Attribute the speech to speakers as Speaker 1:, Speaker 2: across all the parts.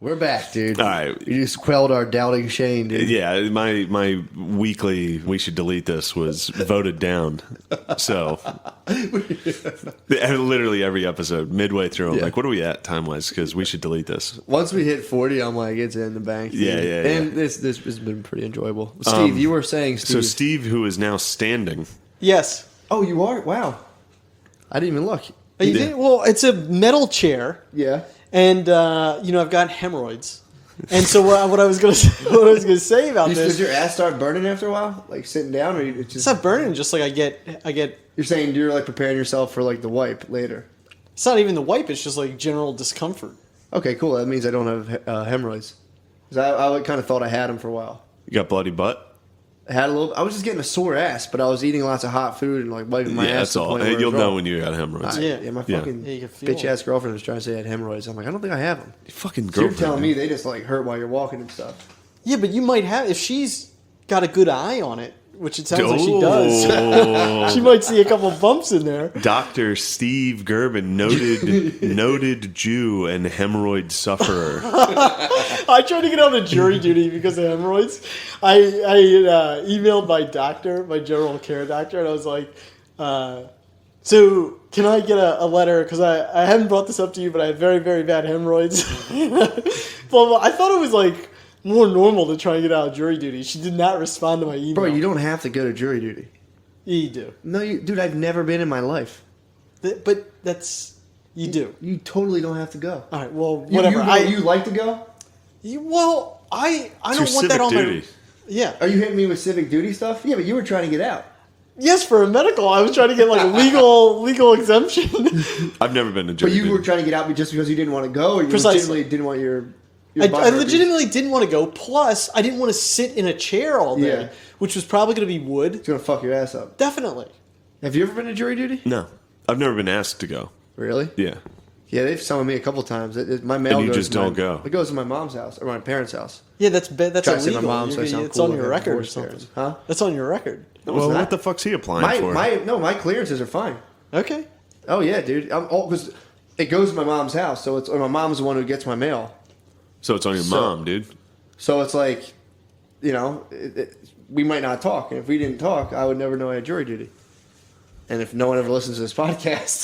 Speaker 1: We're back, dude.
Speaker 2: All right.
Speaker 1: You just quelled our doubting Shane, dude.
Speaker 2: Yeah, my weekly we should delete this was voted down. So literally every episode, midway through, I'm like, what are we at time wise? Because we should delete this.
Speaker 1: Once we hit 40, I'm like, it's in the bank. Dude.
Speaker 2: Yeah.
Speaker 1: And this has been pretty enjoyable. Steve, you were saying, Steve.
Speaker 2: So Steve, who is now standing.
Speaker 3: Yes.
Speaker 1: Oh, you are? Wow. I didn't even look.
Speaker 3: Oh, you did? Well, it's a metal chair.
Speaker 1: Yeah.
Speaker 3: And I've got hemorrhoids, and so what I was going to say about this.
Speaker 1: Does your ass start burning after a while, like sitting down, or
Speaker 3: It's not burning. Just like I get.
Speaker 1: You're saying you're like preparing yourself for like the wipe later.
Speaker 3: It's not even the wipe. It's just like general discomfort.
Speaker 1: Okay, cool. That means I don't have hemorrhoids. 'Cause I kind of thought I had them for a while.
Speaker 2: You got bloody butt?
Speaker 1: I had a little. I was just getting a sore ass, but I was eating lots of hot food and like wiping my ass.
Speaker 2: That's
Speaker 1: to the
Speaker 2: all.
Speaker 1: point where it
Speaker 2: You'll
Speaker 1: was
Speaker 2: know
Speaker 1: raw.
Speaker 2: when you got hemorrhoids.
Speaker 3: Yeah.
Speaker 1: My
Speaker 2: Yeah.
Speaker 1: fucking
Speaker 3: you can feel
Speaker 1: bitch ass girlfriend was trying to say I had hemorrhoids. I'm like, I don't think I have them.
Speaker 2: You fucking
Speaker 1: So
Speaker 2: girlfriend.
Speaker 1: you're telling me they just like hurt while you're walking and stuff.
Speaker 3: Yeah, but you might have if she's got a good eye on it, which it sounds like she does. She might see a couple bumps in there.
Speaker 2: Dr. Steve Gerben, noted Jew and hemorrhoid sufferer.
Speaker 3: I tried to get on the jury duty because of hemorrhoids. I emailed my doctor, my general care doctor, and I was like, so can I get a letter? Because I haven't brought this up to you, but I have very, very bad hemorrhoids. Well, I thought it was like more normal to try and get out of jury duty. She did not respond to my email.
Speaker 1: Bro, you don't have to go to jury duty.
Speaker 3: You do.
Speaker 1: No, dude, I've never been in my life.
Speaker 3: But you do.
Speaker 1: You totally don't have to go.
Speaker 3: All right, well, whatever.
Speaker 1: You like to go?
Speaker 3: I
Speaker 2: It's
Speaker 3: don't
Speaker 2: your
Speaker 3: want that
Speaker 2: civic
Speaker 3: on
Speaker 2: duty.
Speaker 3: my... Yeah.
Speaker 1: Are you hitting me with civic duty stuff? Yeah, but you were trying to get out.
Speaker 3: Yes, for a medical. I was trying to get like a legal exemption.
Speaker 2: I've never been to jury
Speaker 1: But you were
Speaker 2: duty.
Speaker 1: trying to get out just because you didn't want to go, or you
Speaker 3: Precisely.
Speaker 1: legitimately didn't want your
Speaker 3: I
Speaker 1: body to be-
Speaker 3: legitimately didn't want to go. Plus, I didn't want to sit in a chair all day,
Speaker 1: Yeah.
Speaker 3: which was probably going to be wood.
Speaker 1: It's gonna fuck your ass up.
Speaker 3: Definitely.
Speaker 1: Have you ever been to jury duty?
Speaker 2: No. I've never been asked to go.
Speaker 1: Really?
Speaker 2: Yeah.
Speaker 1: Yeah, they've summoned me a couple times. My mail
Speaker 2: And you
Speaker 1: goes
Speaker 2: just
Speaker 1: to
Speaker 2: don't go.
Speaker 1: It goes to my mom's house or my parents' house.
Speaker 3: Yeah, that's
Speaker 1: Try to say
Speaker 3: illegal.
Speaker 1: my mom, so I sound
Speaker 3: It's
Speaker 1: cool
Speaker 3: on
Speaker 1: with
Speaker 3: your
Speaker 1: her
Speaker 3: record or
Speaker 1: divorced
Speaker 3: something.
Speaker 1: parents. Huh?
Speaker 3: That's on your record.
Speaker 1: No,
Speaker 2: Well,
Speaker 1: it's
Speaker 2: what
Speaker 1: not.
Speaker 2: the fuck's he applying for?
Speaker 1: My clearances are fine.
Speaker 3: Okay.
Speaker 1: Oh yeah, dude. Because it goes to my mom's house, so it's my mom's the one who gets my mail.
Speaker 2: So it's on your mom, dude.
Speaker 1: So it's like, we might not talk, and if we didn't talk, I would never know I had jury duty. And if no one ever listens to this podcast,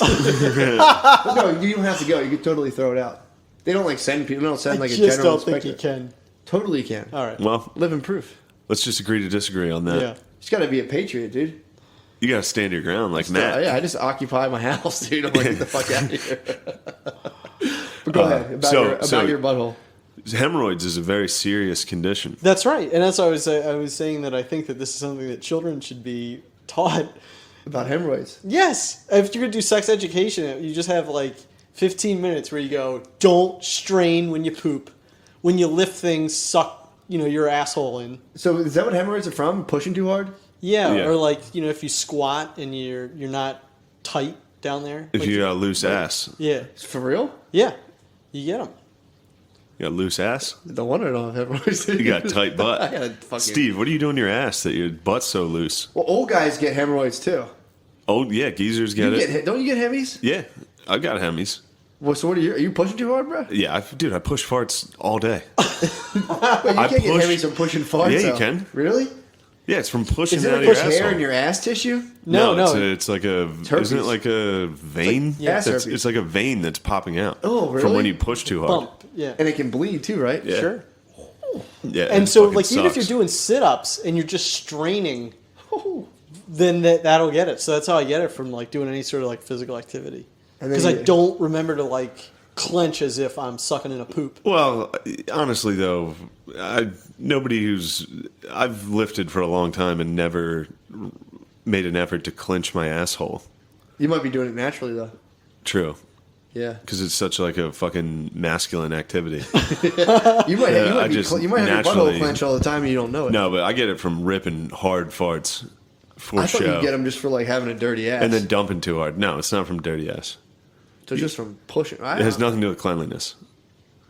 Speaker 1: no, you don't have to go. You can totally throw it out. They don't send people. They don't send
Speaker 3: I
Speaker 1: a
Speaker 3: just
Speaker 1: general
Speaker 3: don't think you
Speaker 1: inspector.
Speaker 3: can.
Speaker 1: Totally can.
Speaker 3: All right.
Speaker 2: Well,
Speaker 1: Living proof.
Speaker 2: let's just agree to disagree on that.
Speaker 3: Yeah.
Speaker 1: You just got to be a patriot, dude.
Speaker 2: You gotta stand your ground like Matt.
Speaker 1: Yeah, I just occupy my house, dude. I'm like, get the fuck out of here. But go ahead about your butthole.
Speaker 2: Hemorrhoids is a very serious condition.
Speaker 3: That's right. And that's why I was saying that I think that this is something that children should be taught.
Speaker 1: About hemorrhoids.
Speaker 3: Yes. If you're going to do sex education, you just have like 15 minutes where you go, don't strain when you poop. When you lift things, suck, your asshole in.
Speaker 1: So is that what hemorrhoids are from? Pushing too hard?
Speaker 3: Yeah.
Speaker 2: Yeah.
Speaker 3: Or like, if you squat and you're not tight down there.
Speaker 2: If
Speaker 3: like,
Speaker 2: you got a loose ass.
Speaker 3: Yeah.
Speaker 1: For real?
Speaker 3: Yeah. You get them.
Speaker 2: You got a loose ass?
Speaker 1: No wonder I don't have hemorrhoids.
Speaker 2: You got a tight butt.
Speaker 1: I got a fucking...
Speaker 2: Steve, what are you doing to your ass that your butt's so loose?
Speaker 1: Well, old guys get hemorrhoids too.
Speaker 2: Oh, yeah, geezers get it.
Speaker 1: Don't you get hemis?
Speaker 2: Yeah, I got hemis.
Speaker 1: Well, so what are you pushing too hard, bro?
Speaker 2: Yeah, I push farts all day.
Speaker 1: Wait, you
Speaker 2: I
Speaker 1: can't get
Speaker 2: push-
Speaker 1: hemis from pushing farts.
Speaker 2: Yeah, you
Speaker 1: though.
Speaker 2: can.
Speaker 1: Really?
Speaker 2: Yeah, it's from pushing
Speaker 1: Is it
Speaker 2: out
Speaker 1: to
Speaker 2: of your
Speaker 1: push
Speaker 2: asshole.
Speaker 1: hair in your ass tissue?
Speaker 3: No.
Speaker 2: It's like a.
Speaker 1: herpes.
Speaker 2: Isn't it like a vein?
Speaker 1: like ass herpes.
Speaker 2: It's like a vein that's popping out.
Speaker 1: Oh, really?
Speaker 2: From when you push too hard.
Speaker 3: Bump. Yeah.
Speaker 1: And it can bleed too, right?
Speaker 2: Yeah.
Speaker 3: Sure.
Speaker 2: Yeah,
Speaker 3: And
Speaker 2: it
Speaker 3: so,
Speaker 2: fucking
Speaker 3: like, even if
Speaker 2: sucks.
Speaker 3: you're doing sit-ups and you're just straining, then that'll get it. So that's how I get it from, like, doing any sort of, like, physical activity.
Speaker 1: And then
Speaker 3: Because I
Speaker 1: you-
Speaker 3: don't remember to, like, clench as if I'm sucking in a poop.
Speaker 2: Well, honestly, though, I've lifted for a long time and never made an effort to clench my asshole.
Speaker 1: You might be doing it naturally though.
Speaker 2: True.
Speaker 1: Yeah.
Speaker 2: Because it's such like a fucking masculine activity.
Speaker 1: You might have your
Speaker 2: naturally-
Speaker 1: butthole clench all the time and you don't know it.
Speaker 2: No, but I get it from ripping hard farts for
Speaker 1: I thought
Speaker 2: show.
Speaker 1: you get them just for like having a dirty ass.
Speaker 2: And then dumping too hard. No, it's not from dirty ass.
Speaker 1: so just from pushing.
Speaker 2: It has nothing to do with cleanliness.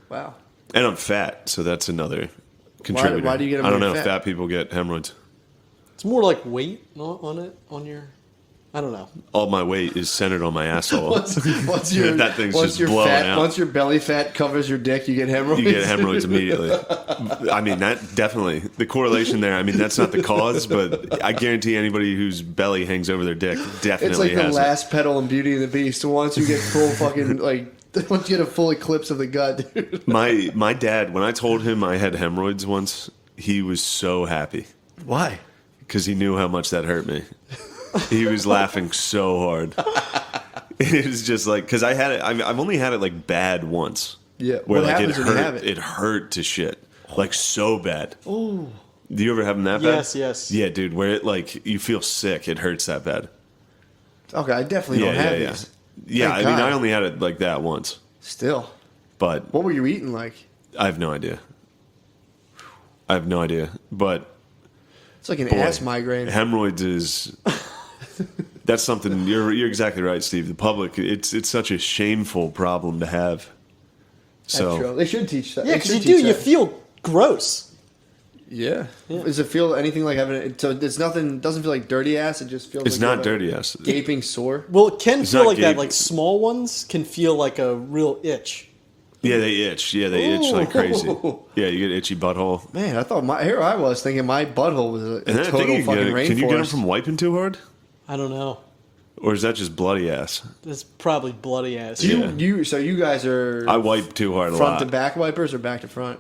Speaker 1: Wow.
Speaker 2: And I'm fat, so that's another contributor.
Speaker 1: why do you get them
Speaker 2: I don't
Speaker 1: when
Speaker 2: know
Speaker 1: you're
Speaker 2: if
Speaker 1: fat?
Speaker 2: fat people get hemorrhoids.
Speaker 3: It's more like weight on your... I don't know.
Speaker 2: All my weight is centered on my asshole.
Speaker 1: Once your
Speaker 2: that thing's
Speaker 1: once
Speaker 2: just
Speaker 1: your
Speaker 2: blowing
Speaker 1: fat,
Speaker 2: out.
Speaker 1: once your belly fat covers your dick, you get hemorrhoids.
Speaker 2: You get hemorrhoids immediately. I mean, that definitely, the correlation there, I mean, that's not the cause, but I guarantee anybody whose belly hangs over their dick definitely
Speaker 1: It's like the
Speaker 2: has
Speaker 1: last pedal in Beauty and the Beast. Once you get full fucking, like, once you get a full eclipse of the gut, dude.
Speaker 2: it. My dad, when I told him I had hemorrhoids once, he was so happy
Speaker 1: Why?
Speaker 2: because he knew how much that hurt me. He was laughing so hard. It was just like, because I had it, I've only had it like bad once.
Speaker 1: Yeah.
Speaker 2: Where
Speaker 1: What
Speaker 2: like
Speaker 1: happens when you have it?
Speaker 2: It hurt to shit. Like so bad.
Speaker 1: Oh.
Speaker 2: Do you ever have them that bad?
Speaker 3: Yes.
Speaker 2: Yeah, dude, where it like, you feel sick, it hurts that bad.
Speaker 1: Okay, I definitely don't have these.
Speaker 2: Yeah,
Speaker 1: Thank
Speaker 2: I mean,
Speaker 1: God.
Speaker 2: I only had it like that once.
Speaker 1: Still.
Speaker 2: But
Speaker 1: What were you eating like?
Speaker 2: I have no idea. But
Speaker 1: It's like an
Speaker 2: boy,
Speaker 1: ass migraine.
Speaker 2: hemorrhoids is that's something you're exactly right, Steve. The public, it's such a shameful problem to have.
Speaker 1: That's true.
Speaker 2: So
Speaker 1: They should teach that.
Speaker 3: Yeah,
Speaker 1: They
Speaker 3: because
Speaker 1: should
Speaker 3: you do.
Speaker 1: teach
Speaker 3: You
Speaker 1: that.
Speaker 3: feel gross.
Speaker 1: Yeah. Does it feel anything like having it? So it's nothing. Doesn't feel like dirty ass. It just feels.
Speaker 2: it's
Speaker 1: like
Speaker 2: not
Speaker 1: you have a
Speaker 2: dirty ass.
Speaker 1: Gaping sore.
Speaker 3: Well, it can
Speaker 2: It's
Speaker 3: feel
Speaker 2: not
Speaker 3: like that.
Speaker 2: gaping.
Speaker 3: Like small ones can feel like a real itch.
Speaker 2: Yeah, they itch. Yeah, they itch like crazy. Yeah, you get itchy butthole.
Speaker 1: Man, I thought here I was thinking my butthole was a
Speaker 2: And then I think
Speaker 1: total
Speaker 2: you
Speaker 1: fucking rainforest.
Speaker 2: can you get them from wiping too hard,
Speaker 3: I don't know.
Speaker 2: or is that just bloody ass?
Speaker 3: That's probably bloody ass.
Speaker 1: So you guys are
Speaker 2: I wipe too hard a
Speaker 1: front
Speaker 2: lot.
Speaker 1: to back wipers or back to front?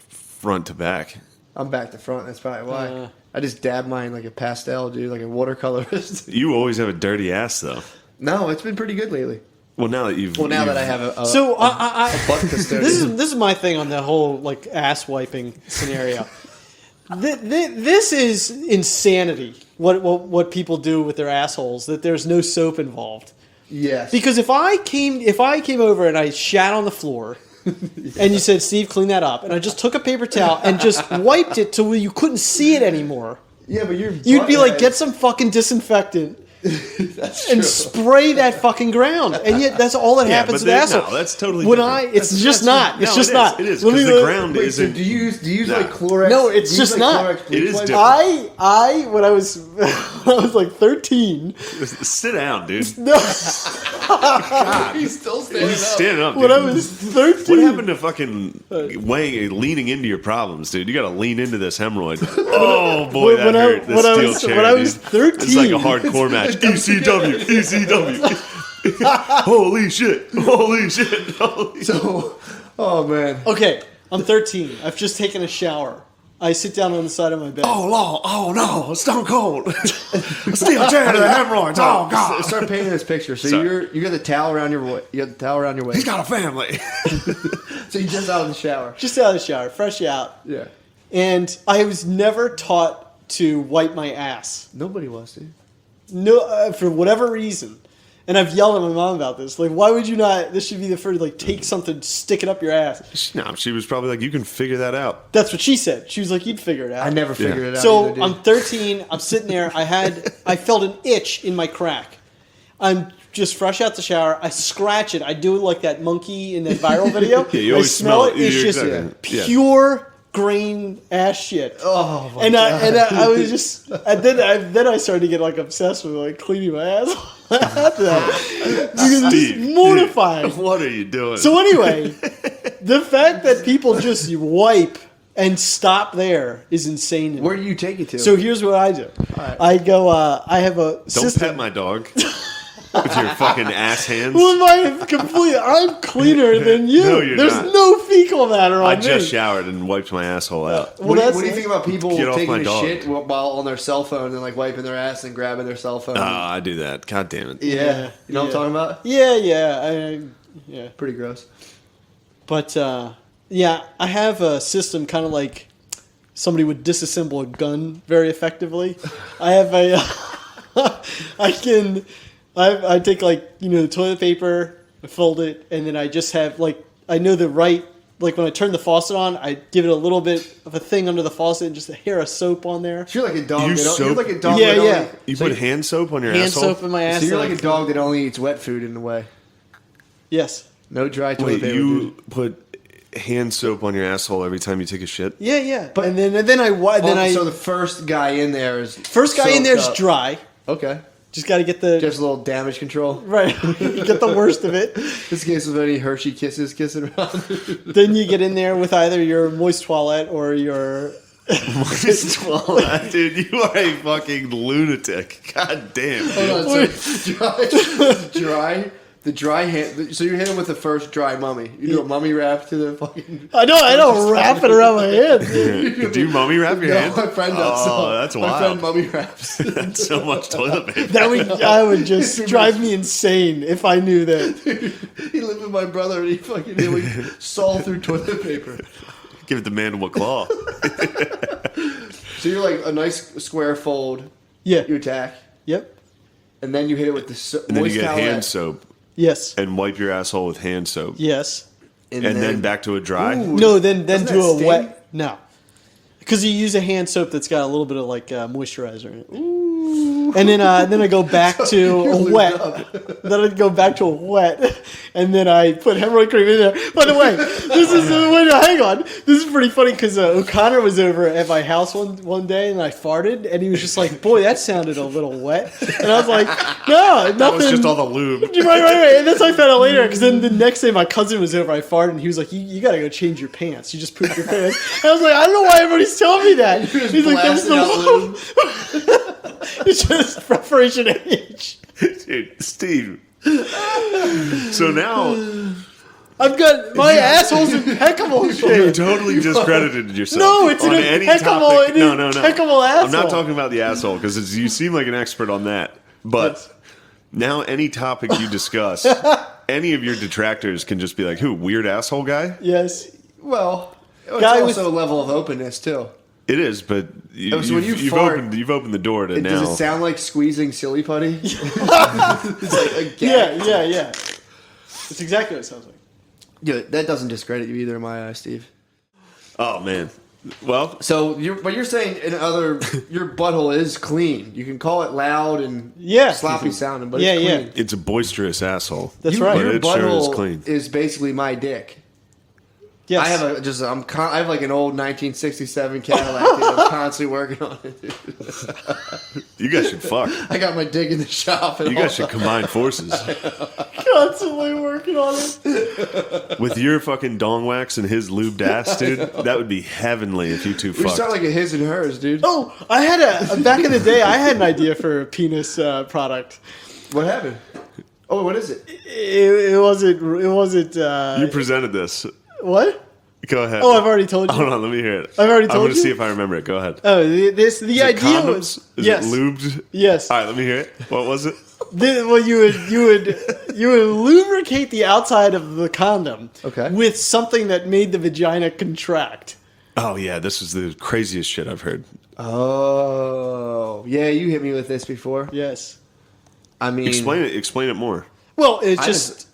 Speaker 2: Front to back.
Speaker 1: I'm back to front. That's probably why.
Speaker 3: Uh.
Speaker 1: I just dab mine like a pastel, dude, like a watercolorist.
Speaker 2: You always have a dirty ass though.
Speaker 1: No, it's been pretty good lately.
Speaker 2: Well, now that you've
Speaker 1: Well, now that I have a
Speaker 3: So I
Speaker 1: butt custodian.
Speaker 3: this is my thing on the whole like ass wiping scenario. This is insanity. What people do with their assholes, that there's no soap involved.
Speaker 1: Yes.
Speaker 3: Because if I came over and I shat on the floor, and you said, Steve, clean that up, and I just took a paper towel and just wiped it to where you couldn't see it anymore,
Speaker 1: yeah, but
Speaker 3: you'd be like, get some fucking disinfectant
Speaker 1: That's
Speaker 3: and
Speaker 1: true.
Speaker 3: spray that fucking ground. And yet that's all that happens to the asshole.
Speaker 2: No, that's totally
Speaker 3: when
Speaker 2: different.
Speaker 3: it's just not. It's
Speaker 2: No,
Speaker 3: just
Speaker 2: it is.
Speaker 3: not.
Speaker 2: It is,
Speaker 3: Let me
Speaker 2: 'cause the
Speaker 3: look-
Speaker 2: ground
Speaker 1: Wait, so
Speaker 2: isn't.
Speaker 1: do you use
Speaker 2: Nah.
Speaker 1: like Clorox?
Speaker 3: No, it's
Speaker 1: do you use,
Speaker 3: just
Speaker 1: like,
Speaker 3: not.
Speaker 1: Clorox bleach
Speaker 2: It is
Speaker 1: wipes?
Speaker 2: different.
Speaker 3: I when I was when I was like 13.
Speaker 2: Sit down, dude.
Speaker 3: No,
Speaker 1: He's still standing
Speaker 2: He's
Speaker 1: up.
Speaker 2: standing up, dude.
Speaker 3: when I was 13.
Speaker 2: What happened to fucking leaning into your problems, dude? You got to lean into this hemorrhoid. Oh boy, that hurt. The steel chair,
Speaker 3: when I was
Speaker 2: dude.
Speaker 3: 13,
Speaker 2: It's like a hardcore match. ECW, ECW. Holy shit! Holy shit! Holy shit!
Speaker 1: So, oh man.
Speaker 3: Okay, I'm 13. I've just taken a shower. I sit down on the side of my bed.
Speaker 2: Oh no! Stone Cold. Steel chair to the hemorrhoids. Oh god!
Speaker 1: Start painting this picture. So
Speaker 2: Sorry.
Speaker 1: you got the towel around your waist.
Speaker 2: He's got a family.
Speaker 1: So you just out of the shower.
Speaker 3: Just out of the shower, fresh out.
Speaker 1: Yeah.
Speaker 3: And I was never taught to wipe my ass.
Speaker 1: Nobody was, dude.
Speaker 3: No, for whatever reason. And I've yelled at my mom about this. Like, why would you not? This should be the first. Like, take something, stick it up your ass.
Speaker 2: No, she was probably like, "You can figure that out."
Speaker 3: That's what she said. She was like, you'd figure it out.
Speaker 1: I never figured it out.
Speaker 3: So
Speaker 1: either, dude.
Speaker 3: I'm 13. I'm sitting there. I felt an itch in my crack. I'm just fresh out the shower. I scratch it. I do it like that monkey in that viral video.
Speaker 2: Yeah, you always
Speaker 3: I smell it. It's
Speaker 2: You're
Speaker 3: just
Speaker 2: exactly- yeah.
Speaker 3: pure grain ass shit.
Speaker 1: Oh my
Speaker 3: and
Speaker 1: God.
Speaker 3: I was just, and then I started to get like obsessed with like cleaning my ass after that because it's
Speaker 2: Steve,
Speaker 3: just mortifying.
Speaker 2: dude, what are you doing?
Speaker 3: So anyway, the fact that people just wipe and stop there is insane to me.
Speaker 1: Where do you take it to?
Speaker 3: So here's what I do.
Speaker 1: right.
Speaker 3: I go. I have a
Speaker 2: Don't
Speaker 3: system.
Speaker 2: pet my dog with your fucking ass hands.
Speaker 3: Well, I'm cleaner than you.
Speaker 2: No, you're
Speaker 3: There's
Speaker 2: not.
Speaker 3: no fecal matter on
Speaker 2: I
Speaker 3: me.
Speaker 2: just showered and wiped my asshole out.
Speaker 3: Well,
Speaker 1: what do you think about people
Speaker 2: Get off
Speaker 1: taking
Speaker 2: my
Speaker 1: a
Speaker 2: dog.
Speaker 1: shit while on their cell phone and like wiping their ass and grabbing their cell phone?
Speaker 2: I do that. God damn it.
Speaker 1: Yeah. You know what I'm talking about?
Speaker 3: Yeah. Yeah.
Speaker 1: Pretty gross.
Speaker 3: But yeah, I have a system kind of like somebody would disassemble a gun very effectively. I have a. I take like the toilet paper, I fold it, and then I just have like I know the right. Like when I turn the faucet on, I give it a little bit of a thing under the faucet and just a hair of soap on there.
Speaker 1: So you're like a dog.
Speaker 2: You
Speaker 1: You're
Speaker 2: soap-
Speaker 1: like a dog.
Speaker 3: Yeah,
Speaker 1: that
Speaker 3: yeah.
Speaker 1: Only,
Speaker 2: You
Speaker 1: so
Speaker 2: put hand soap on your
Speaker 3: Hand
Speaker 2: asshole?
Speaker 3: soap in my ass.
Speaker 1: So you're
Speaker 3: and
Speaker 1: like
Speaker 3: I-
Speaker 1: a dog that only eats wet food in the way.
Speaker 3: Yes.
Speaker 1: No dry toilet
Speaker 2: Wait,
Speaker 1: paper.
Speaker 2: you
Speaker 1: dude.
Speaker 2: put hand soap on your asshole every time you take a shit?
Speaker 3: Yeah.
Speaker 1: But-
Speaker 3: and then I
Speaker 1: So the first guy in there is
Speaker 3: first guy in there is
Speaker 1: soaked up.
Speaker 3: dry.
Speaker 1: Okay.
Speaker 3: Just got to get the
Speaker 1: Just a little damage control.
Speaker 3: right. You get the worst of it.
Speaker 1: Just in case of any Hershey kisses kissing around.
Speaker 3: Then you get in there with either your moist toilette or your.
Speaker 2: Dude, you are a fucking lunatic. God damn.
Speaker 1: Hold on, so the dry hand. So you hit him with the first dry mummy. You do a mummy wrap to the fucking.
Speaker 3: I don't wrap it around my hand.
Speaker 2: Do you mummy wrap your hand?
Speaker 1: My friend does.
Speaker 2: Oh, that's
Speaker 1: my
Speaker 2: wild.
Speaker 1: friend mummy wraps.
Speaker 2: That's so much toilet paper.
Speaker 3: That would just drive me insane if I knew that.
Speaker 1: He lived with my brother and he would saw through toilet paper.
Speaker 2: Give it the mandible claw.
Speaker 1: So you're like a nice square fold.
Speaker 3: Yeah.
Speaker 1: You attack,
Speaker 3: Yep.
Speaker 1: and then you hit it with the
Speaker 2: And then you
Speaker 1: moist
Speaker 2: get hand
Speaker 1: towelette.
Speaker 2: soap
Speaker 3: Yes.
Speaker 2: and wipe your asshole with hand soap.
Speaker 3: Yes.
Speaker 2: And then back to a dry.
Speaker 1: Ooh.
Speaker 3: No, then
Speaker 1: Doesn't
Speaker 3: do
Speaker 1: that
Speaker 3: a
Speaker 1: sting?
Speaker 3: wet. No. Because you use a hand soap that's got a little bit of like moisturizer in it.
Speaker 1: Ooh.
Speaker 3: And then I go back to
Speaker 1: You're
Speaker 3: a
Speaker 1: lubed
Speaker 3: wet.
Speaker 1: up.
Speaker 3: Then I go back to a wet, and then I put hemorrhoid cream in there. By the way, hang on. This is pretty funny because O'Connor was over at my house one day, and I farted, and he was just like, "Boy, that sounded a little wet." And I was like, "No, nothing."
Speaker 2: That was just all the lube.
Speaker 3: Right. And that's what I found out later. Because then the next day, my cousin was over. I farted, and he was like, "You got to go change your pants. You just pooped your pants." And I was like, "I don't know why everybody's telling me that." He's like, "There's no." It's just preparation H.
Speaker 2: Dude, Steve. So now
Speaker 3: I've got my asshole's impeccable
Speaker 2: you
Speaker 3: shape.
Speaker 2: totally discredited yourself.
Speaker 3: No, it's
Speaker 2: on
Speaker 3: an
Speaker 2: any
Speaker 3: impeccable,
Speaker 2: topic. No.
Speaker 3: impeccable asshole.
Speaker 2: I'm not talking about the asshole because you seem like an expert on that. But now, any topic you discuss, any of your detractors can just be like, "Who, weird asshole guy?"
Speaker 3: Yes.
Speaker 1: Well, it's
Speaker 3: Guy
Speaker 1: also a level of openness too.
Speaker 2: It is, but
Speaker 1: So when you
Speaker 2: you've
Speaker 1: fart,
Speaker 2: opened the door to now.
Speaker 1: Does it sound like squeezing silly putty? It's like a gag.
Speaker 3: Yeah. That's exactly what it sounds like.
Speaker 1: Yeah, that doesn't discredit you either in my eyes, Steve.
Speaker 2: Oh man. Well,
Speaker 1: So you're saying your butthole is clean. You can call it loud and
Speaker 3: Yeah.
Speaker 1: sloppy sounding, but
Speaker 3: Yeah,
Speaker 1: it's
Speaker 3: yeah.
Speaker 1: clean.
Speaker 2: it's a boisterous asshole.
Speaker 3: That's
Speaker 1: You-
Speaker 3: right.
Speaker 1: Your
Speaker 2: But it sure is
Speaker 1: butthole
Speaker 2: clean.
Speaker 1: is basically my dick.
Speaker 3: Yes.
Speaker 1: I have like an old 1967 Cadillac that I'm constantly working on it.
Speaker 2: You guys should fuck.
Speaker 1: I got my dick in the shop. And
Speaker 2: You guys should combine forces
Speaker 3: constantly working on it.
Speaker 2: with your fucking dong wax and his lubed ass, dude. That would be heavenly if you two
Speaker 1: We
Speaker 2: fucked.
Speaker 1: sound like a his and hers, dude.
Speaker 3: Oh, I had back in the day. I had an idea for a penis product.
Speaker 1: What happened? Oh, what is it?
Speaker 3: It wasn't.
Speaker 2: You presented this.
Speaker 3: What?
Speaker 2: Go ahead.
Speaker 3: Oh, I've already told you.
Speaker 2: Hold on, let me hear it.
Speaker 3: I've already
Speaker 2: I'm
Speaker 3: told
Speaker 2: going to
Speaker 3: you?
Speaker 2: see if I remember it. Go ahead.
Speaker 3: Oh, the
Speaker 2: Is it
Speaker 3: idea
Speaker 2: condoms?
Speaker 3: was
Speaker 2: Is
Speaker 3: yes,
Speaker 2: it lubed?
Speaker 3: yes.
Speaker 2: All right, let me hear it. What was it?
Speaker 3: Well, you would lubricate the outside of the condom
Speaker 1: Okay.
Speaker 3: with something that made the vagina contract.
Speaker 2: Oh yeah, this is the craziest shit I've heard.
Speaker 1: Oh, yeah, you hit me with this before.
Speaker 3: Yes.
Speaker 1: I mean,
Speaker 2: Explain it more.
Speaker 3: Well, it's
Speaker 1: I
Speaker 3: just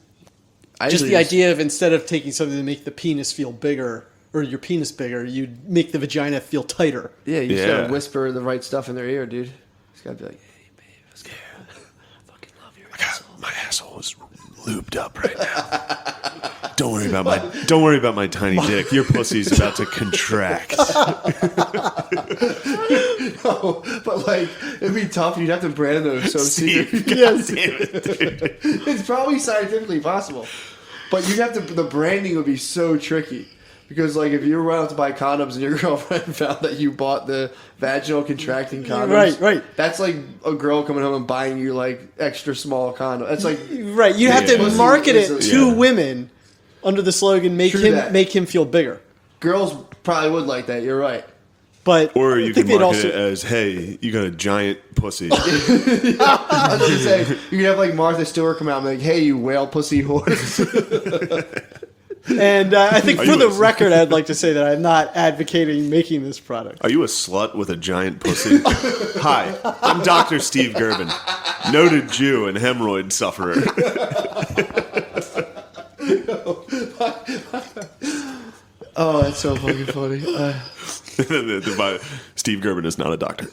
Speaker 1: I
Speaker 3: just
Speaker 1: usually
Speaker 3: the idea of instead of taking something to make the penis feel bigger or your penis bigger, you make the vagina feel tighter.
Speaker 1: Yeah, you just
Speaker 2: Yeah.
Speaker 1: gotta whisper the right stuff in their ear, dude. Just gotta be like, "Hey, babe, let's go. I fucking love your asshole."
Speaker 2: My asshole is lubed up right now. Don't worry about my tiny dick. Your pussy's about to contract.
Speaker 1: No, but like, it'd be tough. You'd have to brand them so
Speaker 2: Steve,
Speaker 1: secret.
Speaker 2: God
Speaker 3: Yes.
Speaker 2: damn it, dude.
Speaker 1: It's probably scientifically possible, but you'd have to. The branding would be so tricky. Because, like, if you were out to buy condoms and your girlfriend found that you bought the vaginal contracting condoms,
Speaker 3: Right.
Speaker 1: That's like a girl coming home and buying you, like, extra small condom. That's like,
Speaker 3: Right, you have to
Speaker 2: Yeah.
Speaker 3: market it
Speaker 1: Pussy is
Speaker 3: to
Speaker 2: yeah.
Speaker 3: women under the slogan
Speaker 1: True that.
Speaker 3: make him feel bigger.
Speaker 1: girls probably would like that. You're right.
Speaker 3: But
Speaker 2: Or
Speaker 3: I
Speaker 2: you
Speaker 3: think
Speaker 2: can
Speaker 3: they'd
Speaker 2: market it as, "Hey, you got a giant pussy."
Speaker 1: I was going to say, you could have, like, Martha Stewart come out and be like, "Hey, you whale pussy horse."
Speaker 3: And I think
Speaker 2: Are
Speaker 3: for
Speaker 2: you
Speaker 3: the
Speaker 2: a-
Speaker 3: record, I'd like to say that I'm not advocating making this product.
Speaker 2: Are you a slut with a giant pussy? Hi, I'm Dr. Steve Gerben, noted Jew and hemorrhoid sufferer.
Speaker 1: Oh, that's so fucking funny.
Speaker 2: Steve Gerben is not a doctor.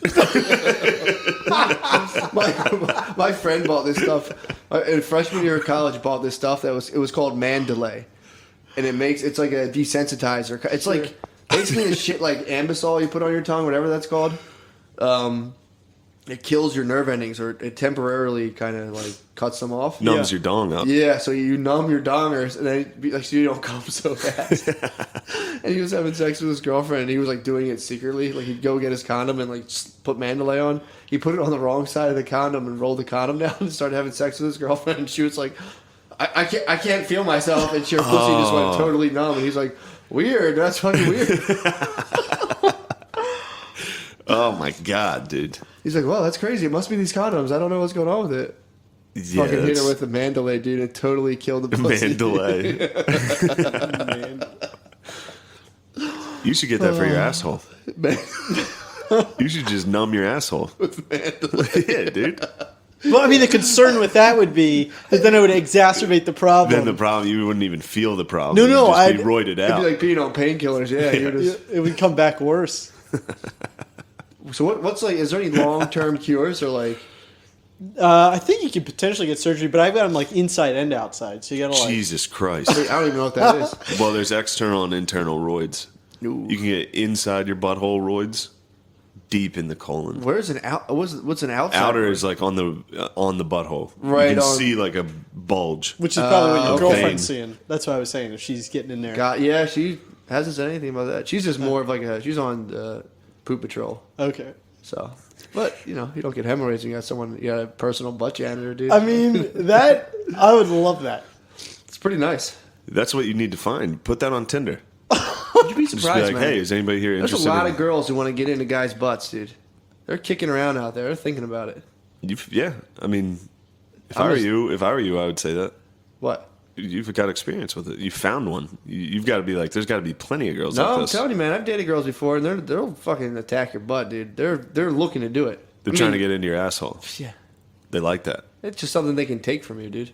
Speaker 1: My friend bought this stuff in freshman year of college. Bought this stuff it was called Mandalay, and it's like a desensitizer. It's like basically the shit like Ambisol you put on your tongue, whatever that's called. it kills your nerve endings, or it temporarily kind of like cuts them off.
Speaker 2: Numbs your dong up.
Speaker 1: Yeah, so you numb your dongers, and then like so you don't come so fast. And he was having sex with his girlfriend, and he was like doing it secretly. Like he'd go get his condom and like just put Mandalay on. He put it on the wrong side of the condom and rolled the condom down and started having sex with his girlfriend. And she was like, "I can't feel myself," and her pussy just went totally numb. And he's like, "Weird, that's fucking weird."
Speaker 2: Oh my god, dude.
Speaker 1: He's like, "Well, that's crazy. It must be these condoms. I don't know what's going on with it."
Speaker 2: Yeah,
Speaker 1: Fucking hit her with the Mandalay, dude. It totally killed the pussy.
Speaker 2: Mandalay. You should get that for your asshole. You should just numb your asshole.
Speaker 1: With Mandalay.
Speaker 2: Yeah, dude.
Speaker 3: Well, I mean, the concern with that would be that then it would exacerbate the problem.
Speaker 2: Then the problem, you wouldn't even feel the problem.
Speaker 3: No,
Speaker 2: You'd just
Speaker 3: I'd-
Speaker 2: be roided
Speaker 1: It'd
Speaker 2: out.
Speaker 1: be like peeing on painkillers. Yeah, you're just...
Speaker 3: It would come back worse.
Speaker 1: So what's like? Is there any long-term cures or like?
Speaker 3: I think you could potentially get surgery, but I've got them like inside and outside, so you gotta like.
Speaker 2: Jesus Christ.
Speaker 1: I don't even know what that is.
Speaker 2: Well, there's external and internal roids.
Speaker 1: Ooh.
Speaker 2: You can get inside your butthole roids, deep in the colon.
Speaker 1: Where's an out? What's an outside?
Speaker 2: Outer is like on the butthole.
Speaker 1: Right
Speaker 2: You can
Speaker 1: on.
Speaker 2: see like a bulge.
Speaker 3: Which is probably what your
Speaker 1: okay.
Speaker 3: girlfriend's seeing. That's what I was saying. If she's getting in there,
Speaker 1: God, yeah, she hasn't said anything about that. She's just more of like she's on poop patrol.
Speaker 3: okay.
Speaker 1: So, but you know, you don't get hemorrhoids. You got a personal butt janitor, dude.
Speaker 3: I mean, that I would love that.
Speaker 1: it's pretty nice.
Speaker 2: That's what you need to find. Put that on Tinder.
Speaker 1: You'd be
Speaker 2: Just be
Speaker 1: surprised,
Speaker 2: like,
Speaker 1: man.
Speaker 2: hey, is anybody here
Speaker 1: There's
Speaker 2: interested
Speaker 1: a lot
Speaker 2: in...
Speaker 1: of girls who want to get into guys' butts, dude. They're kicking around out there. They're thinking about it.
Speaker 2: Yeah, I mean, if
Speaker 1: I'm
Speaker 2: I were
Speaker 1: just-
Speaker 2: you, I would say that.
Speaker 1: What?
Speaker 2: You've got experience with it. You found one. You've got to be like, there's got to be plenty of girls
Speaker 1: No,
Speaker 2: like
Speaker 1: I'm
Speaker 2: this.
Speaker 1: telling you, man. I've dated girls before, and they'll fucking attack your butt, dude. They're looking to do it.
Speaker 2: They're trying to get into your asshole.
Speaker 1: Yeah,
Speaker 2: They like that.
Speaker 1: it's just something they can take from you, dude.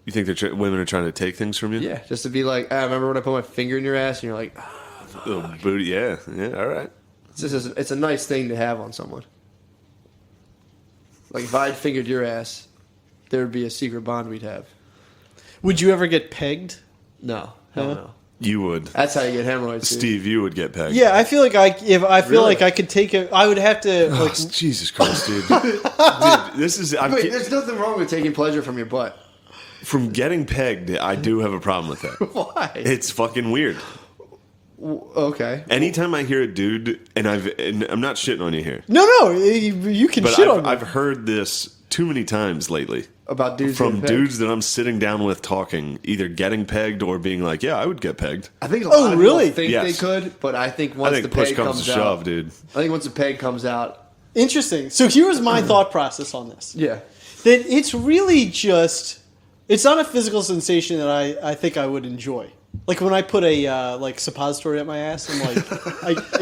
Speaker 2: You think women are trying to take things from you?
Speaker 1: Yeah, just to be like, remember when I put my finger in your ass, and you're like,
Speaker 2: Little booty. Yeah. All right.
Speaker 1: it's a nice thing to have on someone. Like if I'd fingered your ass, there would be a secret bond we'd have.
Speaker 3: Would you ever get pegged?
Speaker 1: No, hell
Speaker 3: Huh?
Speaker 1: no.
Speaker 2: You would.
Speaker 1: That's how you get hemorrhoids, dude.
Speaker 2: Steve, you would get pegged.
Speaker 3: Yeah, I feel like
Speaker 1: Really?
Speaker 3: like I could take it. I would have to
Speaker 2: Oh,
Speaker 3: like.
Speaker 2: Jesus Christ, dude. Dude, this is...
Speaker 1: Wait, there's nothing wrong with taking pleasure from your butt.
Speaker 2: From getting pegged, I do have a problem with that.
Speaker 1: Why?
Speaker 2: It's fucking weird.
Speaker 1: Okay.
Speaker 2: Anytime I hear a dude, and I'm not shitting on you here,
Speaker 3: No, you can
Speaker 2: but
Speaker 3: shit on me.
Speaker 2: I've heard this too many times lately
Speaker 1: About dudes
Speaker 2: from
Speaker 1: getting pegged.
Speaker 2: dudes that I'm sitting down with talking, either getting pegged or being like, "Yeah, I would get pegged."
Speaker 1: I think a lot of
Speaker 3: really?
Speaker 1: people think
Speaker 2: Yes.
Speaker 1: they could, but I think
Speaker 2: I
Speaker 1: once
Speaker 2: think
Speaker 1: the
Speaker 2: push
Speaker 1: peg
Speaker 2: comes
Speaker 1: comes
Speaker 2: to
Speaker 1: out,
Speaker 2: shove, dude.
Speaker 1: I think once the peg comes out,
Speaker 3: Interesting. So here's my thought process on this.
Speaker 1: yeah.
Speaker 3: That it's really just, it's not a physical sensation that I think I would enjoy. Like when I put a like suppository up my ass, I'm like,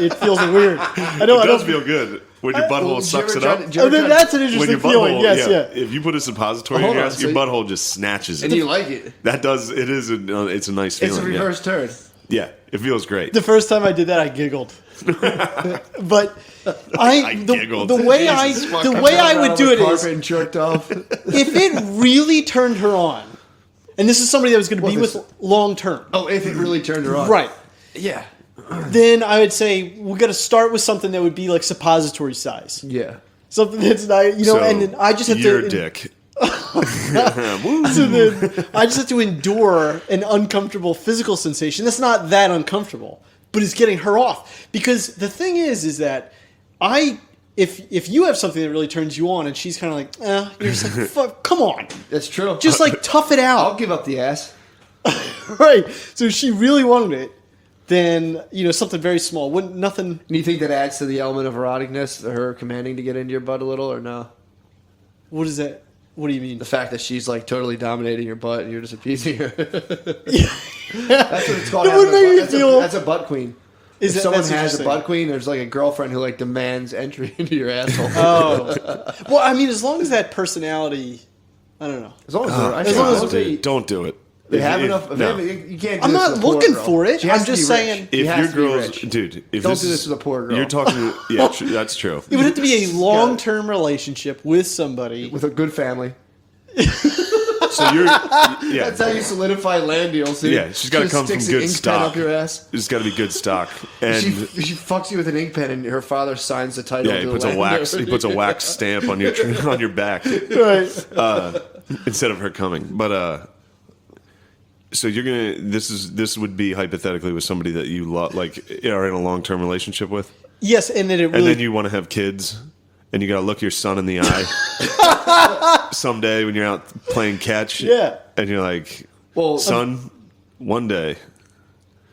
Speaker 3: it feels weird. I
Speaker 2: It does feel good when your butthole
Speaker 1: Did you
Speaker 2: sucks
Speaker 1: ever
Speaker 2: it up.
Speaker 1: try to- did you ever try to-
Speaker 3: That's an
Speaker 2: When
Speaker 3: interesting
Speaker 2: your
Speaker 3: feeling.
Speaker 2: butthole,
Speaker 3: Yes, yeah.
Speaker 2: If you put a suppository in
Speaker 1: Hold
Speaker 2: your
Speaker 1: on,
Speaker 2: ass,
Speaker 1: so
Speaker 2: your
Speaker 1: you-
Speaker 2: butthole just snatches it.
Speaker 1: and you like it.
Speaker 2: That does. It is. It's a nice feeling.
Speaker 1: It's a reverse turn.
Speaker 2: Yeah. It feels great.
Speaker 3: The first time I did that, I giggled. But
Speaker 2: I giggled.
Speaker 3: the way
Speaker 2: Jesus
Speaker 3: the way I would do it is
Speaker 1: and jerked off.
Speaker 3: if it really turned her on, and this is somebody that was going to be
Speaker 1: this-
Speaker 3: with long term,
Speaker 1: Oh, if it really turned her on,
Speaker 3: right?
Speaker 1: Yeah,
Speaker 3: Then I would say we got to start with something that would be like suppository size,
Speaker 1: yeah.
Speaker 3: something that's not,
Speaker 2: So,
Speaker 3: and then I just have
Speaker 2: your
Speaker 3: to.
Speaker 2: dick.
Speaker 3: So then I just have to endure an uncomfortable physical sensation. That's not that uncomfortable, but it's getting her off. Because the thing is that if you have something that really turns you on and she's kind of like, you're just like, fuck, come on,
Speaker 1: That's true.
Speaker 3: just like tough it
Speaker 1: I'll
Speaker 3: out,
Speaker 1: give up the ass.
Speaker 3: right? So if she really wanted it, then something very small, wouldn't nothing.
Speaker 1: Do you think that adds to the element of eroticness, her commanding to get into your butt a little, or no?
Speaker 3: What is that? What do you mean?
Speaker 1: The fact that she's like totally dominating your butt and you're just appeasing her. That's what it's called.
Speaker 3: It would
Speaker 1: having a
Speaker 3: make
Speaker 1: butt-
Speaker 3: me
Speaker 1: that's,
Speaker 3: feel-
Speaker 1: that's a butt queen.
Speaker 3: Is
Speaker 1: If
Speaker 3: that-
Speaker 1: someone
Speaker 3: that's
Speaker 1: has a
Speaker 3: interesting.
Speaker 1: butt queen, there's like a girlfriend who like demands entry into your asshole.
Speaker 3: Oh, well, I mean, as long as that personality, I don't know.
Speaker 1: As long as, I
Speaker 3: as
Speaker 1: think
Speaker 3: long
Speaker 1: as
Speaker 3: as-
Speaker 1: they,
Speaker 2: Don't do it.
Speaker 1: they have
Speaker 2: If-
Speaker 1: enough.
Speaker 2: no.
Speaker 1: You can't. Do
Speaker 3: I'm
Speaker 1: this
Speaker 3: not
Speaker 1: with a poor
Speaker 3: looking
Speaker 1: girl.
Speaker 3: for it.
Speaker 1: She has
Speaker 3: I'm
Speaker 1: to be
Speaker 3: just
Speaker 1: rich.
Speaker 3: saying-
Speaker 1: She
Speaker 2: If
Speaker 1: has
Speaker 2: your
Speaker 1: to be
Speaker 2: girl's
Speaker 1: rich.
Speaker 2: dude, if
Speaker 1: Don't do this with a poor girl.
Speaker 2: You're talking. Yeah, that's true.
Speaker 3: It would have to be a long-term relationship with somebody.
Speaker 1: with a good family.
Speaker 2: So you're, yeah,
Speaker 1: That's how you solidify land deals, dude.
Speaker 2: yeah. She's got to
Speaker 1: She
Speaker 2: come from
Speaker 1: sticks an
Speaker 2: good
Speaker 1: ink pen
Speaker 2: stock.
Speaker 1: up your ass.
Speaker 2: It's got to be good stock. And
Speaker 1: She fucks you with an ink pen, and her father signs the title.
Speaker 2: yeah,
Speaker 1: to
Speaker 2: he puts
Speaker 1: the
Speaker 2: a
Speaker 1: land
Speaker 2: wax.
Speaker 1: deal.
Speaker 2: He puts a wax stamp on your back
Speaker 3: Right.
Speaker 2: instead of her coming. But so you're gonna. This would be hypothetically with somebody that you like are in a long-term relationship with,
Speaker 3: Yes, and then it
Speaker 2: and
Speaker 3: really.
Speaker 2: then you want to have kids, and you got to look your son in the eye someday when you're out playing catch.
Speaker 3: Yeah.
Speaker 2: and you're like,
Speaker 1: Well,
Speaker 2: son, one day.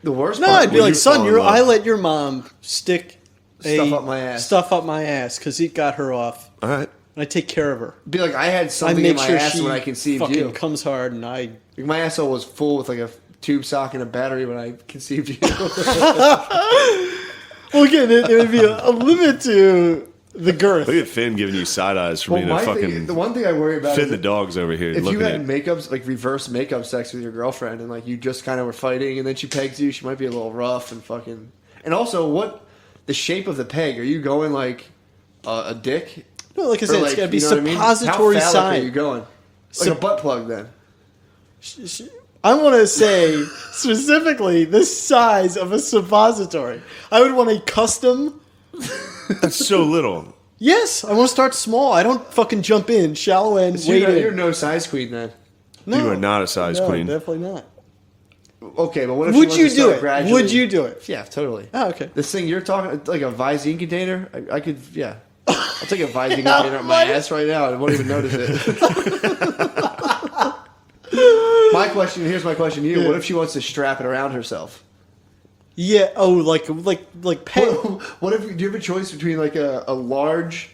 Speaker 1: the worst
Speaker 3: No,
Speaker 1: part.
Speaker 3: I'd be
Speaker 2: Will
Speaker 3: like,
Speaker 2: you
Speaker 3: son,
Speaker 2: fall in love?"
Speaker 3: I let your mom stick
Speaker 1: Stuff up my ass.
Speaker 3: Stuff up my ass because it got her off.
Speaker 2: All right.
Speaker 3: And I take care of her.
Speaker 1: Be like, I had
Speaker 3: I
Speaker 1: something in
Speaker 3: make
Speaker 1: my
Speaker 3: sure
Speaker 1: ass
Speaker 3: she
Speaker 1: when I conceived
Speaker 3: fucking
Speaker 1: you.
Speaker 3: comes hard, and I.
Speaker 1: Like, my asshole was full with like a tube sock and a battery when I conceived you.
Speaker 3: Well, again, there would be a limit to the girth.
Speaker 2: Look at Finn giving you side eyes for me to
Speaker 1: my
Speaker 2: fucking
Speaker 1: thing, the one thing I worry about
Speaker 2: Finn
Speaker 1: is
Speaker 2: the dog's over here
Speaker 1: if you
Speaker 2: looking
Speaker 1: had
Speaker 2: at.
Speaker 1: makeups, like reverse makeup sex with your girlfriend, and like you just kind of were fighting, and then she pegs you, she might be a little rough and fucking. And also, what the shape of the peg? Are you going like a dick?
Speaker 3: No, like I
Speaker 1: Or,
Speaker 3: said,
Speaker 1: like,
Speaker 3: it's got to be
Speaker 1: you know what I mean?
Speaker 3: suppository
Speaker 1: How phallic are you
Speaker 3: sign.
Speaker 1: going? Like
Speaker 3: So-
Speaker 1: a butt plug, then.
Speaker 3: I want to say specifically the size of a suppository. I would want a custom.
Speaker 2: That's so little.
Speaker 3: Yes, I want to start small. I don't fucking jump in, shallow end,
Speaker 1: So
Speaker 3: wait
Speaker 1: you're
Speaker 3: in.
Speaker 1: no size queen then.
Speaker 3: No,
Speaker 2: You are not a size
Speaker 3: no,
Speaker 2: queen.
Speaker 3: definitely not.
Speaker 1: Okay, but what if
Speaker 3: Would
Speaker 1: she
Speaker 3: you
Speaker 1: wants to
Speaker 3: do
Speaker 1: start
Speaker 3: it?
Speaker 1: gradually-
Speaker 3: Would you do it?
Speaker 1: Yeah, totally.
Speaker 3: Oh, okay.
Speaker 1: This thing you're talking like a Visine container, I could, yeah. I'll take a Visine container up my ass right now. I won't even notice it. Here's my question to you. What if she wants to strap it around herself?
Speaker 3: Yeah. Oh, like peg.
Speaker 1: What if, do you have a choice between like a large,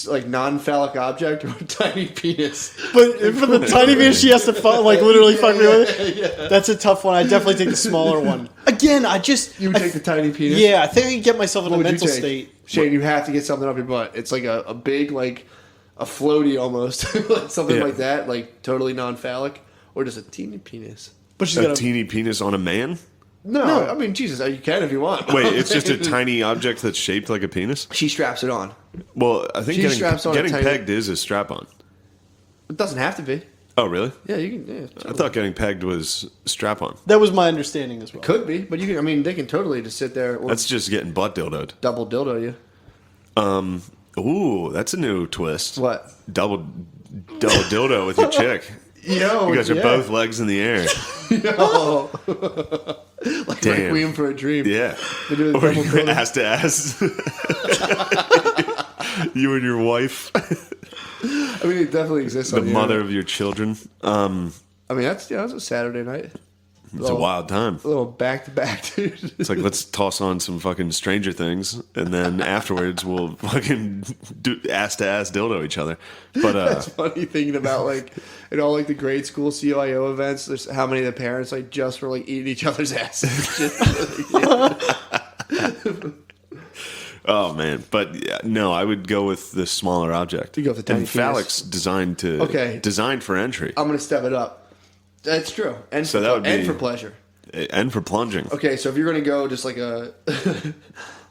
Speaker 1: like non-phallic object or a tiny penis?
Speaker 3: But for the tiny bit, she has to literally fuck me with it.
Speaker 1: Yeah.
Speaker 3: That's a tough one. I definitely take the smaller one. Again,
Speaker 1: You would take the tiny penis?
Speaker 3: Yeah, I think I can get myself in
Speaker 1: What
Speaker 3: a
Speaker 1: would you
Speaker 3: mental
Speaker 1: take?
Speaker 3: state.
Speaker 1: Shane, you have to get something up your butt. It's like a big, like a floaty almost, like something
Speaker 2: Yeah.
Speaker 1: like that, like totally non-phallic, or just a teeny penis.
Speaker 3: But she's
Speaker 2: A
Speaker 3: got a
Speaker 2: teeny penis on a man?
Speaker 1: No, I mean, Jesus, you can if you want.
Speaker 2: Wait, it's just a tiny object that's shaped like a penis?
Speaker 1: She straps it on.
Speaker 2: Well, I think
Speaker 1: She straps on a
Speaker 2: getting
Speaker 1: tiny-
Speaker 2: pegged is a strap on.
Speaker 1: It doesn't have to be.
Speaker 2: Oh, really?
Speaker 1: Yeah, you can. Yeah,
Speaker 2: I thought getting pegged was strap on.
Speaker 3: That was my understanding as well.
Speaker 1: could be, but you can. I mean, they can totally just sit there or
Speaker 2: That's just getting butt dildoed.
Speaker 1: double dildo you.
Speaker 2: Ooh, that's a new twist.
Speaker 1: What?
Speaker 2: Double dildo with your chick.
Speaker 1: Yo,
Speaker 2: You guys are
Speaker 1: yeah.
Speaker 2: both legs in the air.
Speaker 1: Yo. Like
Speaker 2: Damn.
Speaker 1: Requiem for a Dream.
Speaker 2: Yeah.
Speaker 1: They're doing
Speaker 2: Or
Speaker 1: double
Speaker 2: you're
Speaker 1: dildo.
Speaker 2: ass to ass. You and your wife,
Speaker 1: I mean, it definitely exists.
Speaker 2: the
Speaker 1: on
Speaker 2: mother
Speaker 1: internet.
Speaker 2: of your children.
Speaker 1: I mean, that's a Saturday night.
Speaker 2: It's a wild time.
Speaker 1: A little back to back, dude.
Speaker 2: It's like, let's toss on some fucking Stranger Things, and then afterwards we'll fucking do ass to ass dildo each other. But
Speaker 1: It's funny thinking about like in all like the grade school CYO events. There's how many of the parents like just were like eating each other's asses.
Speaker 2: oh man, but yeah, no, I would go with the smaller object.
Speaker 1: You go with the tiny
Speaker 2: and
Speaker 1: penis.
Speaker 2: phallic's designed for entry
Speaker 1: I'm gonna step it up. That's true, and
Speaker 2: So
Speaker 1: for,
Speaker 2: that would
Speaker 1: and
Speaker 2: be-
Speaker 1: for pleasure.
Speaker 2: and for plunging.
Speaker 1: Okay, so if you're gonna go just like a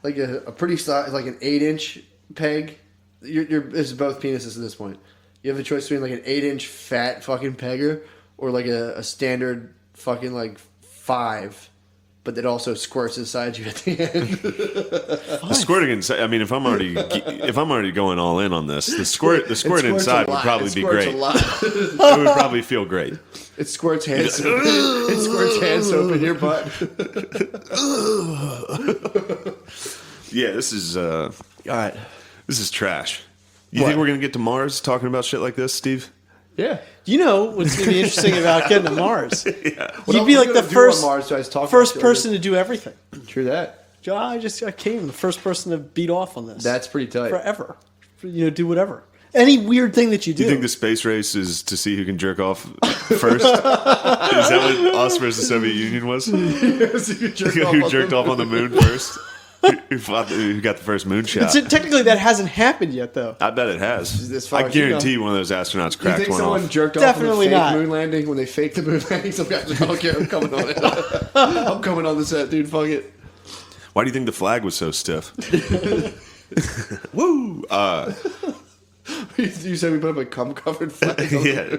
Speaker 1: like a pretty size, like an 8-inch peg, it's both penises at this point. You have a choice between like an 8-inch fat fucking pegger or like a standard fucking like 5, but that also squirts inside you at the end.
Speaker 2: The squirting inside. I mean, if I'm already going all in on this, the squirt
Speaker 1: It squirts
Speaker 2: inside
Speaker 1: a
Speaker 2: would
Speaker 1: lot.
Speaker 2: probably
Speaker 1: It
Speaker 2: be
Speaker 1: squirts
Speaker 2: great.
Speaker 1: a lot.
Speaker 2: It would probably feel great.
Speaker 1: It squirts hand soap. It squirts hand soap in your butt.
Speaker 2: Yeah, this is
Speaker 1: All right.
Speaker 2: this is trash. You
Speaker 1: What?
Speaker 2: think we're gonna get to Mars talking about shit like this, Steve?
Speaker 1: Yeah.
Speaker 3: You know what's going to be interesting about getting to Mars?
Speaker 1: What
Speaker 3: You'd
Speaker 1: else
Speaker 3: be
Speaker 1: are we
Speaker 3: like
Speaker 1: gonna
Speaker 3: the
Speaker 1: do
Speaker 3: first
Speaker 1: on Mars besides talk about
Speaker 3: first
Speaker 1: shit like
Speaker 3: person to do everything.
Speaker 1: this? True that.
Speaker 3: I came the first person to beat off on this.
Speaker 1: That's pretty tight.
Speaker 3: forever. Do whatever. Any weird thing that you do.
Speaker 2: Do you think the space race is to see who can jerk off first? Is that what us versus the Soviet Union was? Who jerked off on the moon first? Who got the first moon shot?
Speaker 3: So technically, that hasn't happened yet, though.
Speaker 2: I bet it has.
Speaker 1: As far
Speaker 2: I
Speaker 1: as you
Speaker 2: guarantee
Speaker 1: know.
Speaker 2: one of those astronauts
Speaker 1: You
Speaker 2: cracked
Speaker 1: think
Speaker 2: one
Speaker 1: someone
Speaker 2: off.
Speaker 1: jerked off
Speaker 3: Definitely
Speaker 1: on the fake
Speaker 3: not.
Speaker 1: moon landing when they faked the moon landing? Some guys like, okay, I'm coming on it. I'm coming on the set, dude. Fuck it.
Speaker 2: Why do you think the flag was so stiff? Woo!
Speaker 1: You said we put up a cum-covered flag.
Speaker 2: Yeah.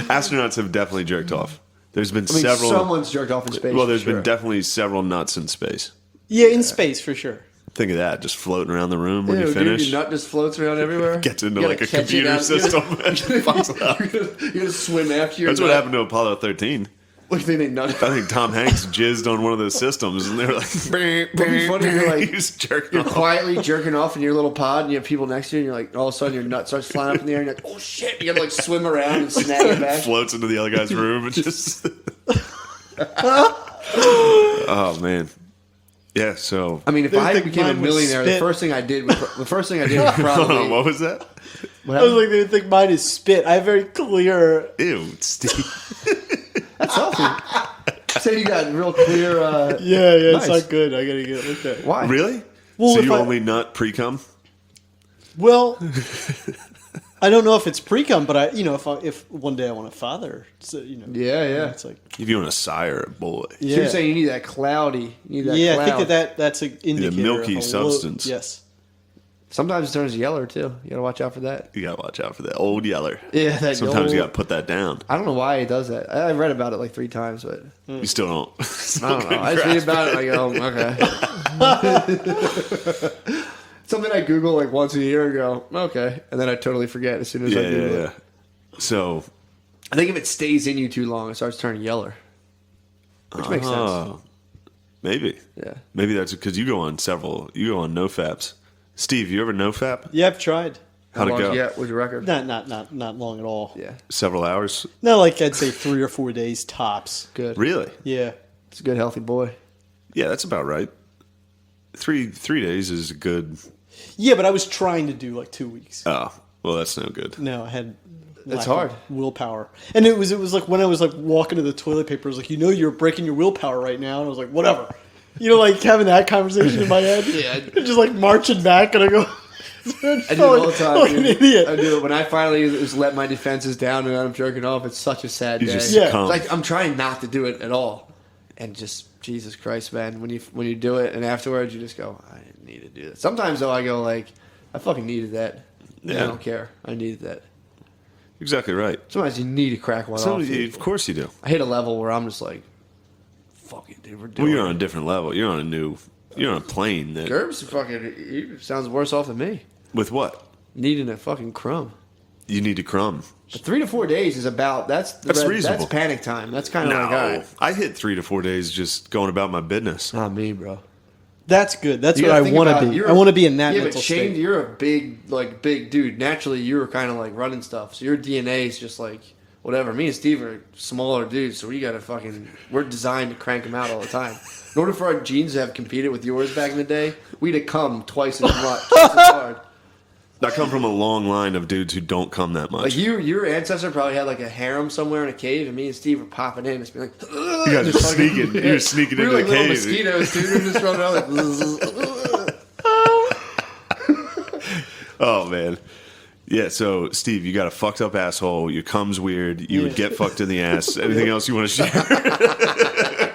Speaker 2: Astronauts have definitely jerked off. There's been
Speaker 1: I mean,
Speaker 2: several.
Speaker 1: someone's jerked off in space.
Speaker 2: Well, there's
Speaker 1: for sure.
Speaker 2: been definitely several nuts in space.
Speaker 3: Yeah, in space for sure.
Speaker 2: Think of that, just floating around the room when
Speaker 1: Ew,
Speaker 2: you
Speaker 1: dude,
Speaker 2: finish.
Speaker 1: your nut just floats around everywhere.
Speaker 2: Gets into
Speaker 1: You
Speaker 2: like a
Speaker 1: gotta catch it
Speaker 2: computer
Speaker 1: out.
Speaker 2: system and fucks it up.
Speaker 1: You're gonna swim after your
Speaker 2: That's what
Speaker 1: nut.
Speaker 2: happened to Apollo 13.
Speaker 1: Like they nut.
Speaker 2: I think Tom Hanks jizzed on one of those systems, and they were like,
Speaker 1: It'd be funny if you're like,
Speaker 2: he's jerking
Speaker 1: you're
Speaker 2: off.
Speaker 1: quietly jerking off in your little pod, and you have people next to you, and you're like, all of a sudden your nut starts flying up in the air, and you're like, oh shit! You gotta like swim around and snag it back.
Speaker 2: Floats into the other guy's room and just. Oh man, yeah. So
Speaker 1: I mean, if
Speaker 3: They
Speaker 1: I
Speaker 3: think
Speaker 1: became a
Speaker 3: mine was
Speaker 1: millionaire, the
Speaker 3: spit.
Speaker 1: first thing I did was
Speaker 2: hold
Speaker 1: probably.
Speaker 2: on, what was that?
Speaker 1: What
Speaker 3: I was
Speaker 1: happened?
Speaker 3: like, they would think mine is spit. I have very clear.
Speaker 2: Ew, Steve.
Speaker 1: That's healthy. Say you got real clear.
Speaker 3: Yeah, it's
Speaker 1: Nice.
Speaker 3: not good. I gotta get it looked at.
Speaker 1: Why?
Speaker 2: Really?
Speaker 3: Well,
Speaker 2: so
Speaker 3: if
Speaker 2: you
Speaker 3: I-
Speaker 2: only nut pre-cum?
Speaker 3: Well, I don't know if it's pre-cum, but if one day I want a father, so,
Speaker 1: Yeah.
Speaker 3: it's like
Speaker 2: If you want a sire, a boy.
Speaker 1: So
Speaker 3: yeah,
Speaker 1: you're saying you need that cloudy. You need that
Speaker 3: yeah.
Speaker 1: cloud.
Speaker 3: I think that's an indicator.
Speaker 2: milky
Speaker 3: of a
Speaker 2: substance.
Speaker 3: Yes.
Speaker 1: Sometimes it turns yellow too. You gotta watch out for that.
Speaker 2: You gotta watch out for that old yeller.
Speaker 1: Yeah, that
Speaker 2: Sometimes you
Speaker 1: old-
Speaker 2: gotta put that down.
Speaker 1: I don't know why he does that. I read about it like 3 times, but
Speaker 2: You still don't.
Speaker 1: I don't know. I just read about it and I go, okay. Something I Google like once a year and go, okay. And then I totally forget as soon as I
Speaker 2: Yeah,
Speaker 1: Google
Speaker 2: yeah.
Speaker 1: it.
Speaker 2: So,
Speaker 1: I think if it stays in you too long, it starts turning yellow. Which makes sense.
Speaker 2: oh, maybe.
Speaker 1: Yeah.
Speaker 2: Maybe that's because you go on NoFaps. Steve, you ever NoFap?
Speaker 3: Yeah, I've tried.
Speaker 2: How'd it
Speaker 1: How long
Speaker 2: go?
Speaker 1: did you get with your record?
Speaker 3: Not long at all.
Speaker 1: Yeah.
Speaker 2: Several hours?
Speaker 3: No, like I'd say 3 or 4 days tops.
Speaker 1: Good.
Speaker 2: Really?
Speaker 3: Yeah.
Speaker 1: It's a good, healthy boy.
Speaker 2: Yeah, that's about right. Three days is good.
Speaker 3: Yeah, but I was trying to do like 2 weeks.
Speaker 2: Oh, well, that's no good.
Speaker 3: No, I had.
Speaker 1: It's
Speaker 3: lack
Speaker 1: hard.
Speaker 3: of willpower, and it was like when I was like walking to the toilet paper, it was like you're breaking your willpower right now, and I was like whatever, like having that conversation in my head.
Speaker 1: Yeah.
Speaker 3: And just like marching back, and I go.
Speaker 1: I do it all the time.
Speaker 3: Like an
Speaker 1: dude.
Speaker 3: idiot.
Speaker 1: I do it when I finally just let my defenses down and I'm jerking off. It's such a sad
Speaker 2: You
Speaker 1: day.
Speaker 2: just
Speaker 3: Yeah.
Speaker 2: come.
Speaker 1: It's like I'm trying not to do it at all, and just Jesus Christ, man, when you do it and afterwards you just go, I didn't need to do that. Sometimes though I go like, I fucking needed that.
Speaker 2: Yeah.
Speaker 1: I don't care. I needed that.
Speaker 2: Exactly right.
Speaker 1: Sometimes you need to crack one
Speaker 2: So,
Speaker 1: off. dude.
Speaker 2: of course you do.
Speaker 1: I hit a level where I'm just like, fuck it, dude. We're
Speaker 2: Well,
Speaker 1: doing
Speaker 2: you're on a
Speaker 1: it.
Speaker 2: different level. You're on a plane that.
Speaker 1: Gerbs he sounds worse off than me.
Speaker 2: With what?
Speaker 1: Needing a fucking crumb.
Speaker 2: You need to crumb.
Speaker 1: But 3 to 4 days is about that's
Speaker 2: reasonable.
Speaker 1: That's panic time. That's kind of
Speaker 2: No,
Speaker 1: like all right.
Speaker 2: I hit 3 to 4 days just going about my business.
Speaker 1: Not me, bro.
Speaker 3: That's good. That's
Speaker 1: You
Speaker 3: what
Speaker 1: gotta
Speaker 3: I
Speaker 1: think
Speaker 3: want
Speaker 1: about-
Speaker 3: to be.
Speaker 1: you're-
Speaker 3: I want to be in that
Speaker 1: Yeah,
Speaker 3: mental
Speaker 1: but Shane,
Speaker 3: state.
Speaker 1: you're a big dude. Naturally, you're kind of like running stuff. So your DNA is just like whatever. Me and Steve are smaller dudes, so we gotta we're designed to crank them out all the time. In order for our genes to have competed with yours back in the day, we'd have come twice as much, twice as hard.
Speaker 2: I come from a long line of dudes who don't come that much.
Speaker 1: Like your ancestor probably had like a harem somewhere in a cave, and me and Steve were popping in, just being like,
Speaker 2: You guys are sneaking. You're sneaking
Speaker 1: we
Speaker 2: into
Speaker 1: were
Speaker 2: the
Speaker 1: like little
Speaker 2: cave.
Speaker 1: mosquitoes, dude. We were just running out like.
Speaker 2: Oh man. Yeah, so Steve, you got a fucked up asshole. Your cum's weird. You would get fucked in the ass. Anything else you want to share?